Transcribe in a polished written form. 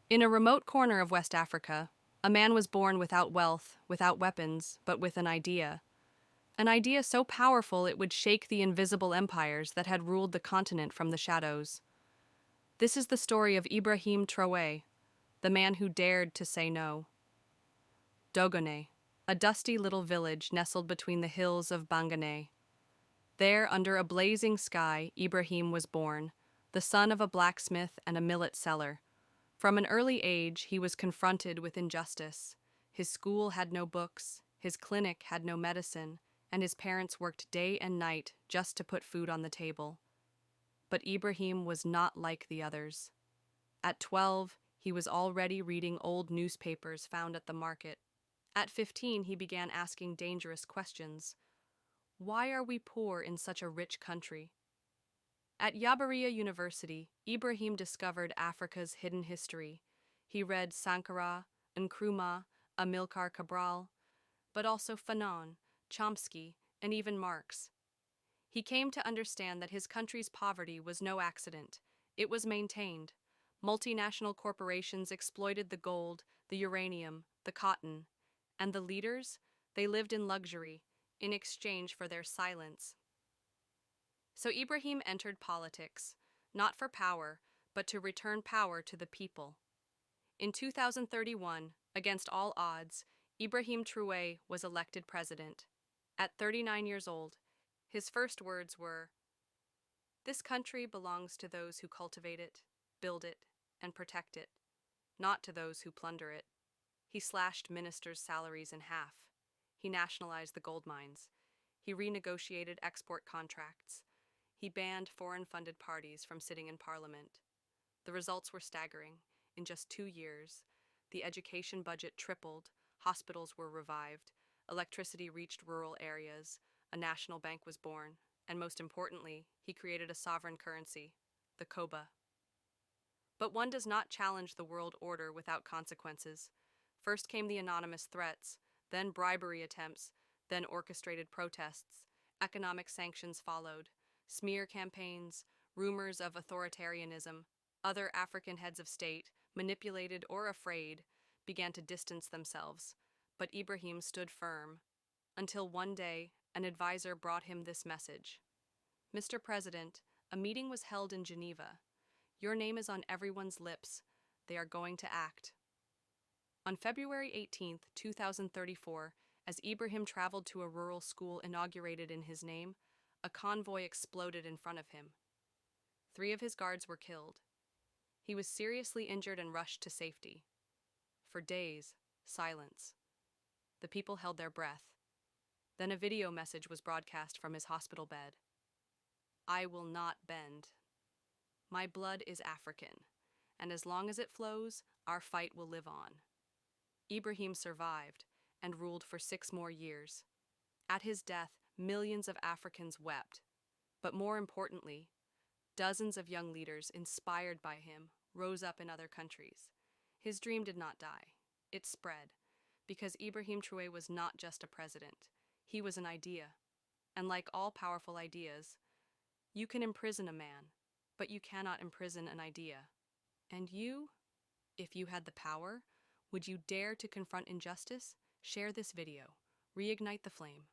In a remote corner of West Africa, a man was born without wealth, without weapons, but with an idea. An idea so powerful it would shake the invisible empires that had ruled the continent from the shadows. This is the story of Ibrahim Troué, the man who dared to say no. Dogone, a dusty little village nestled between the hills of Bangané. There, under a blazing sky, Ibrahim was born, the son of a blacksmith and a millet seller. From an early age, he was confronted with injustice. His school had no books, his clinic had no medicine, and his parents worked day and night just to put food on the table. But Ibrahim was not like the others. At 12, he was already reading old newspapers found at the market. At 15, he began asking dangerous questions. Why are we poor in such a rich country? At Yabaria University, Ibrahim discovered Africa's hidden history. He read Sankara, Nkrumah, Amilcar Cabral, but also Fanon, Chomsky, and even Marx. He came to understand that his country's poverty was no accident. It was maintained. Multinational corporations exploited the gold, the uranium, the cotton, and the leaders, they lived in luxury, in exchange for their silence. So Ibrahim entered politics, not for power, but to return power to the people. In 2031, against all odds, Ibrahim Troué was elected president. At 39 years old, his first words were, "This country belongs to those who cultivate it, build it, and protect it, not to those who plunder it." He slashed ministers' salaries in half. He nationalized the gold mines. He renegotiated export contracts. He banned foreign-funded parties from sitting in parliament. The results were staggering. In just 2 years, the education budget tripled, hospitals were revived, electricity reached rural areas, a national bank was born, and most importantly, he created a sovereign currency, the koba. But one does not challenge the world order without consequences. First came the anonymous threats, then bribery attempts, then orchestrated protests. Economic sanctions followed, smear campaigns, rumors of authoritarianism. Other African heads of state, manipulated or afraid, began to distance themselves. But Ibrahim stood firm, until one day an advisor brought him this message. "Mr. President, a meeting was held in Geneva. Your name is on everyone's lips. They are going to act." On February 18, 2034, as Ibrahim traveled to a rural school inaugurated in his name, a convoy exploded in front of him. 3 of his guards were killed. He was seriously injured and rushed to safety. For days, silence. The people held their breath. Then a video message was broadcast from his hospital bed. "I will not bend. My blood is African, and as long as it flows, our fight will live on." Ibrahim survived and ruled for 6 more years. At his death, millions of Africans wept. But more importantly, dozens of young leaders inspired by him rose up in other countries. His dream did not die. It spread, because Ibrahim Troué was not just a president. He was an idea. And like all powerful ideas, you can imprison a man, but you cannot imprison an idea. And you, if you had the power, would you dare to confront injustice? Share this video. Reignite the flame.